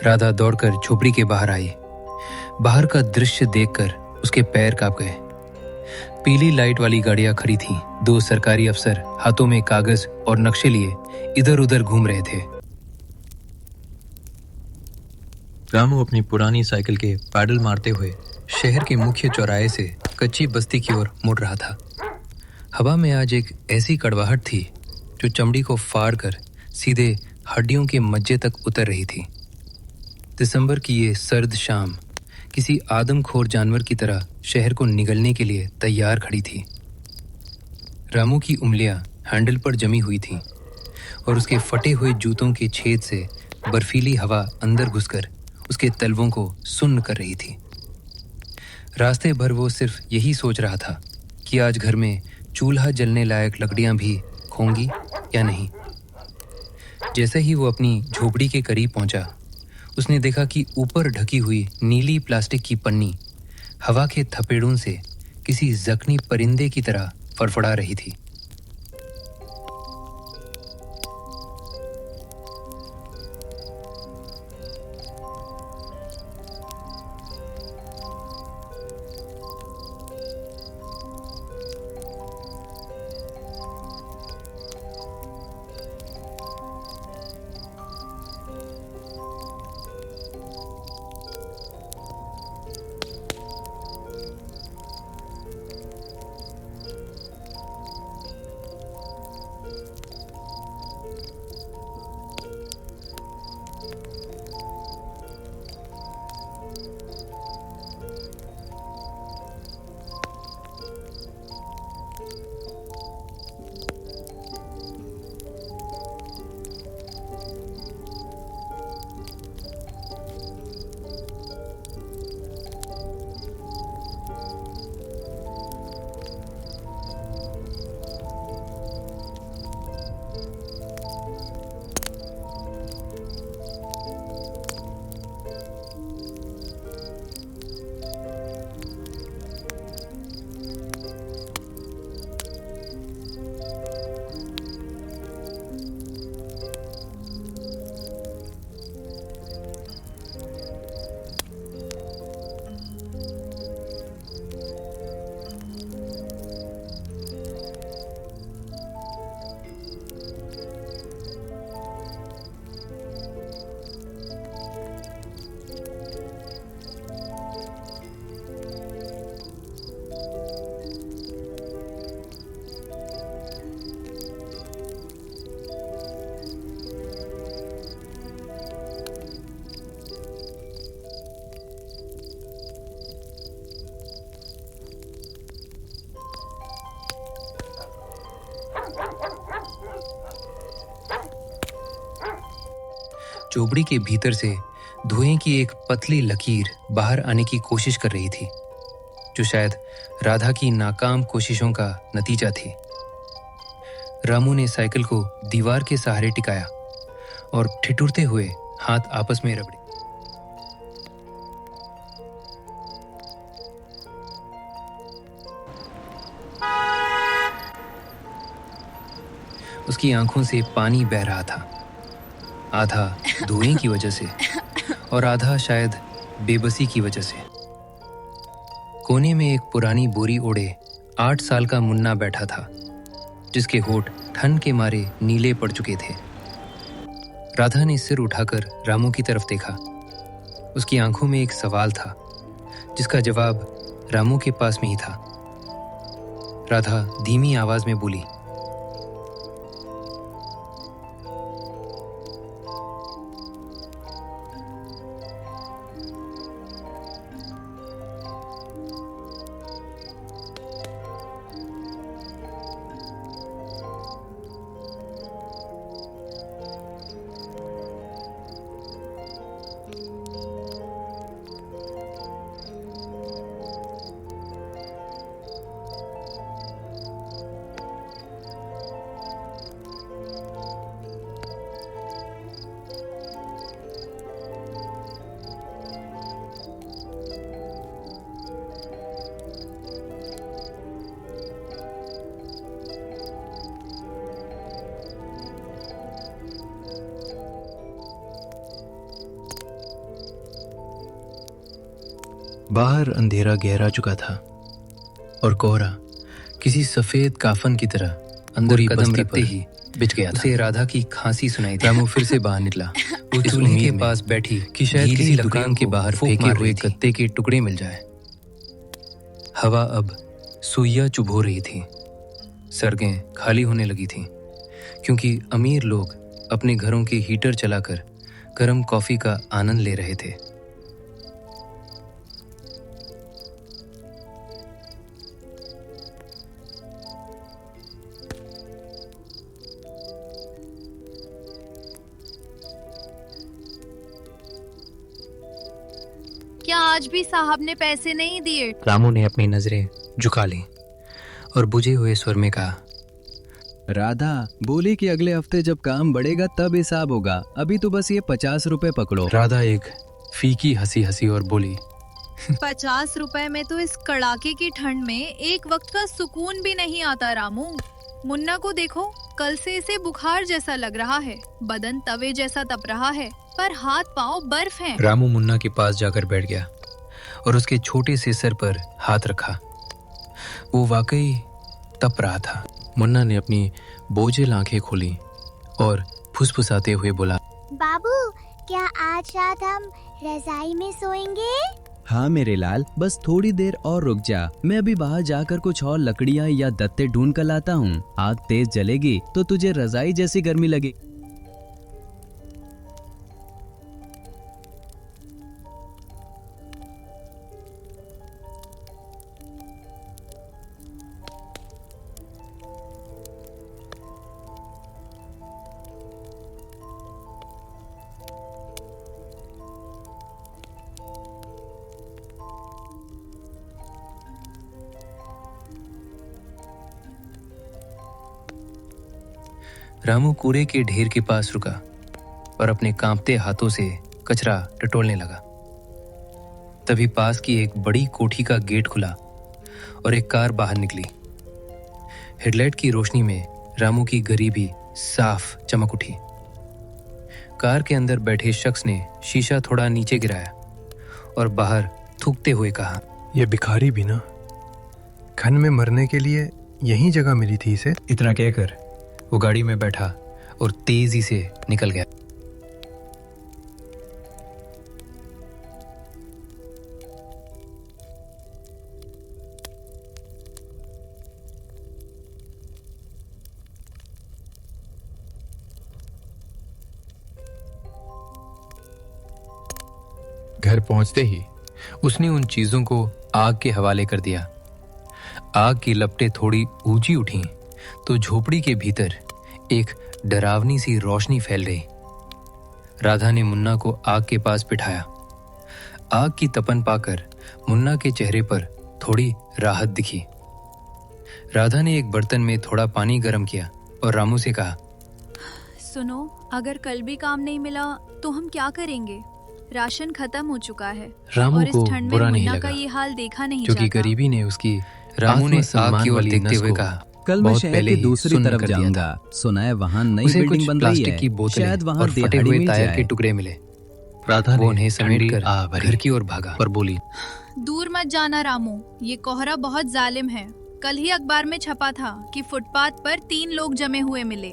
राधा दौड़कर झोपड़ी के बाहर आई। बाहर का दृश्य देखकर उसके पैर कांप गए। पीली लाइट वाली गाड़ियां खड़ी थीं। 2 सरकारी अफसर हाथों में कागज और नक्शे लिए इधर उधर घूम रहे थे। रामू अपनी पुरानी साइकिल के पैडल मारते हुए शहर के मुख्य चौराहे से कच्ची बस्ती की ओर मुड़ रहा था। हवा में आज एक ऐसी कड़वाहट थी जो चमड़ी को फाड़ कर सीधे हड्डियों के मज्जे तक उतर रही थी। दिसंबर की ये सर्द शाम किसी आदमखोर जानवर की तरह शहर को निगलने के लिए तैयार खड़ी थी। रामू की उंगलियां हैंडल पर जमी हुई थीं और उसके फटे हुए जूतों के छेद से बर्फीली हवा अंदर घुसकर उसके तलवों को सुन्न कर रही थी। रास्ते भर वो सिर्फ यही सोच रहा था कि आज घर में चूल्हा जलने लायक लकड़ियां भी होंगी या नहीं। जैसे ही वो अपनी झोपड़ी के करीब पहुंचा, उसने देखा कि ऊपर ढकी हुई नीली प्लास्टिक की पन्नी हवा के थपेड़ों से किसी जख्मी परिंदे की तरह फड़फड़ा रही थी। झोपड़ी के भीतर से धुएं की एक पतली लकीर बाहर आने की कोशिश कर रही थी, जो शायद राधा की नाकाम कोशिशों का नतीजा थी। रामू ने साइकिल को दीवार के सहारे टिकाया और ठिठुरते हुए हाथ आपस में रगड़े। उसकी आंखों से पानी बह रहा था, आधा धुएं की वजह से और आधा शायद बेबसी की वजह से। कोने में एक पुरानी बोरी ओढ़े 8 साल का मुन्ना बैठा था, जिसके होठ ठंड के मारे नीले पड़ चुके थे। राधा ने सिर उठाकर रामू की तरफ देखा। उसकी आंखों में एक सवाल था, जिसका जवाब रामू के पास में ही था। राधा धीमी आवाज में बोली, बाहर अंधेरा गहरा चुका था और कोहरा किसी सफेद काफन की तरह अंदर कदम रखते ही बिछ गया था। उसे राधा की खांसी सुनाई दी। रामू फिर से बाहर निकला। वो चूल्हे के पास बैठी कि शायद किसी दुकान के बाहर फेंके हुए गत्ते के टुकड़े मिल जाए। हवा अब सुइयां चुभो रही थी। सड़कें खाली होने लगी थीं, क्योंकि अमीर लोग अपने घरों के हीटर चलाकर गर्म कॉफी का आनंद ले रहे थे। क्या आज भी साहब ने पैसे नहीं दिए? रामू ने अपनी नजरें झुका ली और बुझे हुए स्वर में कहा, राधा बोली कि अगले हफ्ते जब काम बढ़ेगा तब हिसाब होगा, अभी तो बस ये 50 रुपए पकड़ो। राधा एक फीकी हंसी हंसी और बोली, 50 रुपए में तो इस कड़ाके की ठंड में एक वक्त का सुकून भी नहीं आता। रामू, मुन्ना को देखो, कल से इसे बुखार जैसा लग रहा है, बदन तवे जैसा तप रहा है, पर हाथ पांव बर्फ हैं। रामू मुन्ना के पास जाकर बैठ गया और उसके छोटे से सर पर हाथ रखा। वो वाकई तप रहा था। मुन्ना ने अपनी बोझिल आंखें खोली और फुसफुसाते हुए बोला, बाबू, क्या आज रात हम रजाई में सोएंगे? हाँ मेरे लाल, बस थोड़ी देर और रुक जा, मैं अभी बाहर जाकर कुछ और लकड़ियाँ या दत्ते ढूंढ कर लाता हूँ। आग तेज जलेगी तो तुझे रजाई जैसी गर्मी लगे। रामू कूड़े के ढेर के पास रुका और अपने कांपते हाथों से कचरा टटोलने लगा। तभी पास की एक बड़ी कोठी का गेट खुला और एक कार बाहर निकली। हेडलाइट की रोशनी में रामू की गरीबी साफ चमक उठी। कार के अंदर बैठे शख्स ने शीशा थोड़ा नीचे गिराया और बाहर थूकते हुए कहा, ये भिखारी भी ना, खन में मरने के लिए यही जगह मिली थी इसे। इतना कहकर वो गाड़ी में बैठा और तेजी से निकल गया। घर पहुंचते ही उसने उन चीजों को आग के हवाले कर दिया। आग की लपटें थोड़ी ऊंची उठी तो झोपड़ी के भीतर एक डरावनी सी रोशनी फैल गई। राधा ने मुन्ना को आग के पास बिठाया। आग की तपन पाकर मुन्ना के चेहरे पर थोड़ी राहत दिखी। राधा ने एक बर्तन में थोड़ा पानी गर्म किया और रामू से कहा, सुनो, अगर कल भी काम नहीं मिला तो हम क्या करेंगे? राशन खत्म हो चुका है रामू और इस को ठंड में बुरा नहीं मुन्ना लगा, का ये हाल देखा नहीं क्योंकि जाता। गरीबी ने उसकी रामू ने आग की ओर देखते हुए कहा, कल मैं बहुत शहर पहले की ही दूसरी सुन्न तरफ कर दिया जाऊंगा। था। सुना है वहाँ नई उसे बिल्डिंग कुछ बन रही प्लास्टिक है, की बोतलें शायद वहाँ और फटे दिहाड़ी हुए मिल टायर जाए। के टुकड़े मिले। राधा वो उन्हें ने समेटकर घर की ओर भागा और बोली, दूर मत जाना रामू, ये कोहरा बहुत जालिम है। कल ही अखबार में छपा था कि फुटपाथ पर 3 लोग जमे हुए मिले।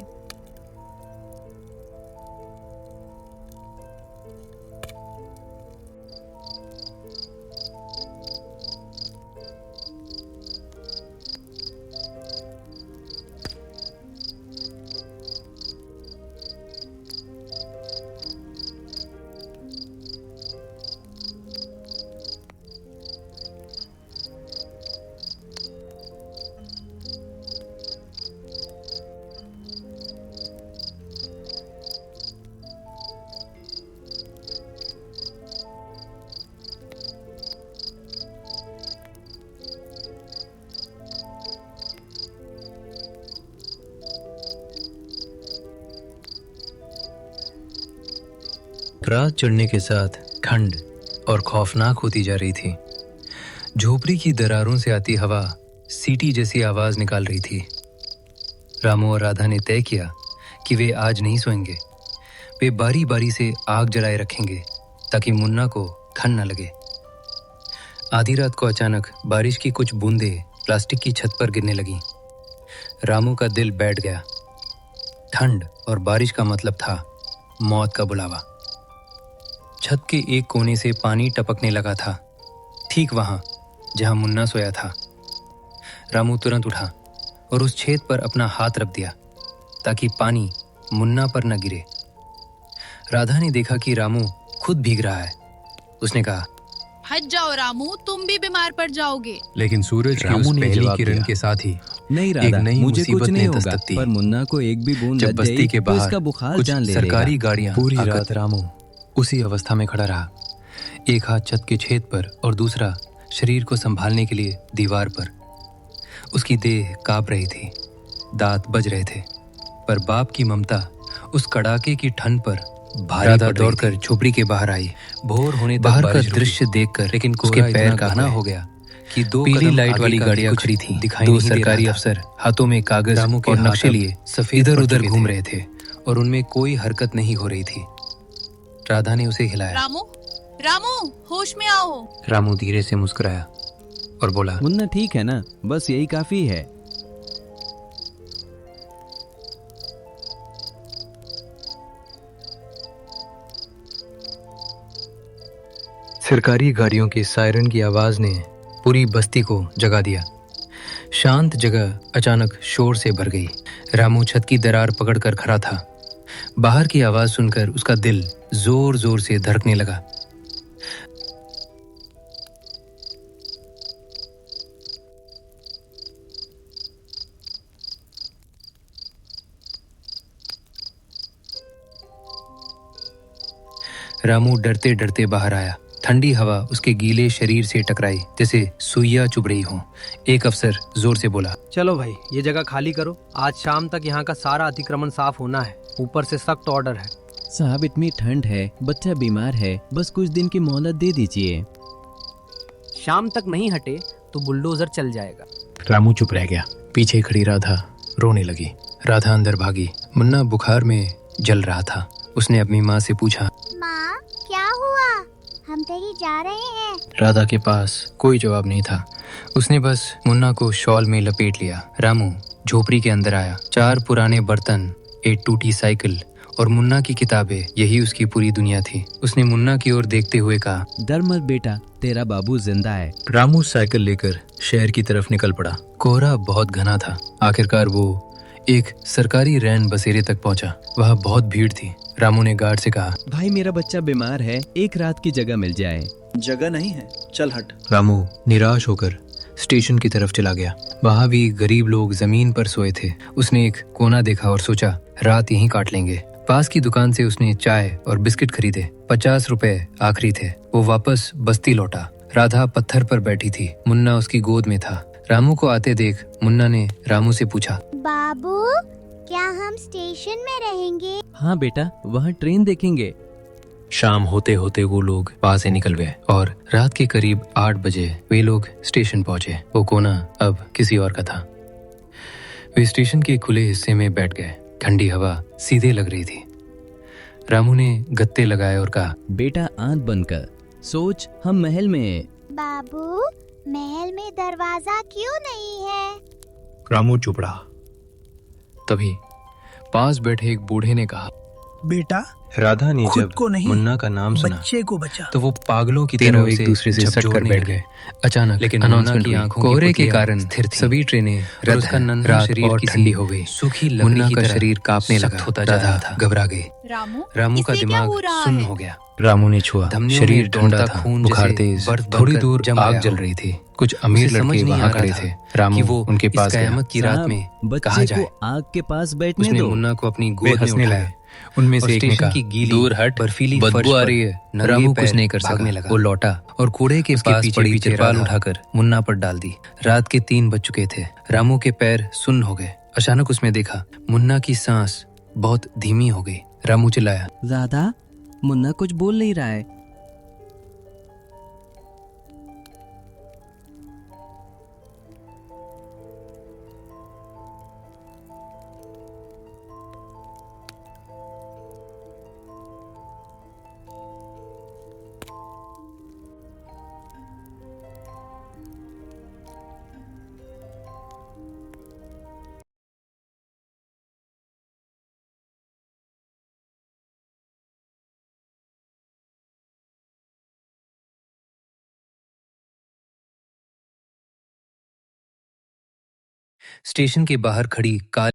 रात चढ़ने के साथ ठंड और खौफनाक होती जा रही थी। झोपड़ी की दरारों से आती हवा सीटी जैसी आवाज निकाल रही थी। रामू और राधा ने तय किया कि वे आज नहीं सोएंगे। वे बारी बारी से आग जलाए रखेंगे ताकि मुन्ना को ठंड न लगे। आधी रात को अचानक बारिश की कुछ बूंदें प्लास्टिक की छत पर गिरने लगीं। रामू का दिल बैठ गया। ठंड और बारिश का मतलब था मौत का बुलावा। छत के एक कोने से पानी टपकने लगा था, ठीक वहां जहां मुन्ना सोया था। रामू तुरंत उठा और उस छेद पर अपना हाथ रख दिया ताकि पानी मुन्ना पर न गिरे। राधा ने देखा कि रामू खुद भीग रहा है। उसने कहा, हट जाओ रामू, तुम भी बीमार पड़ जाओगे। लेकिन सूरज की रामू उस ने पहली जवाब किरण दिया, के साथ ही नहीं एक राधा, नई मुझे मुसीबत कुछ ने नहीं होगा, दस्तक दी। पर मुन्ना को एक भी बूंद जब लग बस्ती गई के तो बाहर इसका बुखार कुछ जान ले सरकारी लेगा। गाड़ियां पूरी आकर रात रामू उसी अवस्था में खड़ा रहा, एक हाथ छत के छेद पर और दूसरा शरीर को संभालने के लिए दीवार पर। उसकी देह कांप रही थी, दांत बज रहे थे, पर बाप की ममता उस कड़ाके की ठंड पर भारी राधा पड़ रही दौड़कर थी। झोपड़ी के बाहर आई। भोर होने तक बाहर का दृश्य देखकर लेकिन उसके पैर घना हो गया कि दो पीली लाइट वाली गाड़ियां खड़ी थी। दो सरकारी अफसर हाथों में कागज और नक्शे लिए इधर उधर घूम रहे थे और उनमें कोई हरकत नहीं हो रही थी। राधा ने उसे हिलाया। रामू, रामू, होश में आओ। रामू धीरे से मुस्कुराया और बोला, मुन्ना ठीक है ना, बस यही काफी है। सरकारी गाड़ियों की सायरन की आवाज ने पूरी बस्ती को जगा दिया। शांत जगह अचानक शोर से भर गई। रामू छत की दरार पकड़कर खड़ा था। बाहर की आवाज सुनकर उसका दिल जोर जोर से धड़कने लगा। रामू डरते डरते बाहर आया। ठंडी हवा उसके गीले शरीर से टकराई जैसे सुइयां चुभ रही हो। एक अफसर जोर से बोला, चलो भाई, ये जगह खाली करो। आज शाम तक यहाँ का सारा अतिक्रमण साफ होना है। ऊपर से सख्त ऑर्डर है। साहब, इतनी ठंड है, बच्चा बीमार है, बस कुछ दिन की मोहलत दे दीजिए। शाम तक नहीं हटे तो बुलडोजर चल जाएगा। रामू चुप रह गया। पीछे खड़ी राधा रोने लगी। राधा अंदर भागी। मुन्ना बुखार में जल रहा था। उसने अपनी माँ से पूछा, माँ, क्या हुआ? हम कहीं जा रहे हैं। राधा के पास कोई जवाब नहीं था। उसने बस मुन्ना को शॉल में लपेट लिया। रामू झोपड़ी के अंदर आया। 4 पुराने बर्तन, एक टूटी साइकिल और मुन्ना की किताबें, यही उसकी पूरी दुनिया थी। उसने मुन्ना की ओर देखते हुए कहा, डर मत बेटा, तेरा बाबू जिंदा है। रामू साइकिल लेकर शहर की तरफ निकल पड़ा। कोहरा बहुत घना था। आखिरकार वो एक सरकारी रैन बसेरे तक पहुंचा। वहाँ बहुत भीड़ थी। रामू ने गार्ड से कहा, भाई, मेरा बच्चा बीमार है, एक रात की जगह मिल जाए। जगह नहीं है, चल हट। रामू निराश होकर स्टेशन की तरफ चला गया। वहाँ भी गरीब लोग जमीन पर सोए थे। उसने एक कोना देखा और सोचा, रात यहीं काट लेंगे। पास की दुकान से उसने चाय और बिस्किट खरीदे। 50 रुपए आखिरी थे। वो वापस बस्ती लौटा। राधा पत्थर पर बैठी थी। मुन्ना उसकी गोद में था। रामू को आते देख मुन्ना ने रामू से पूछा, बाबू, क्या हम स्टेशन में रहेंगे? हाँ बेटा, वहाँ ट्रेन देखेंगे। शाम होते होते वो लोग वहाँ से निकल गए और रात के करीब 8 बजे वे लोग स्टेशन पहुंचे। वो कोना अब किसी और का था। वे स्टेशन के खुले हिस्से में बैठ गए। ठंडी हवा सीधे लग रही थी। रामू ने गत्ते लगाए और कहा, बेटा, आंख बंद कर सोच, हम महल में। बाबू, महल में दरवाजा क्यों नहीं है? रामू चुप रहा। तभी पास बैठे एक बूढ़े ने कहा, बेटा, राधा ने खुद जब को नहीं, मुन्ना का नाम सुना बच्चे को बचा। तो वो पागलों की तीनों तरह एक दूसरे से सट कर बैठ गए। अचानक लेकिन अनाउंसमेंट मुन्ना की हुई। आंखों की कोहरे के पुतलियां कारण स्थिर थीं। सभी ट्रेनें रद्द हैं। नन्हा रात शरीर और किसी ठंडी हो गई। सूखी मुन्ना का शरीर कांपने लगा। होता जा रहा था। घबरा गई। रामू का इसे क्या दिमाग हो रहा सुन्न है? हो गया। रामू ने छुआ। धमनियों शरीर में ठंडा दौड़ता था, खून बुखार जैसे तेज। बर्फ थोड़ी बनकर दूर जम आग आया जल हो। रही थी। कुछ अमीर उसे समझ लड़के नहीं आ वहाँ रहा खड़े था थे। रामू कि वो उनके इस पास गया। कयामत की रात साहब, में कहाँ बच्चे जाए। को आग के पास बैठने उसने दो। मुन्ना को अपनी वे गोद में हंसने उठाया। लगे। उनमें और से एक ने स्टेशन कहा, की गीली दूर हट, बर्फीली बदबू फर्श आ पर रही है। नंगे रामू पैर कुछ नहीं कर भागने सका। लगा। वो लौटा और कूड़े के उसके पास पीछे पड़ी पीछे तिरपाल राधा। उठाकर मुन्ना पर डाल दी। रात के 3 बज चुके थे। रामू के पैर सुन्न हो गए। अचानक उसने देखा मुन्ना की सांस बहुत धीमी हो गई। रामू चिल्लाया, राधा, मुन्ना कुछ बोल नहीं रहा है। स्टेशन के बाहर खड़ी कार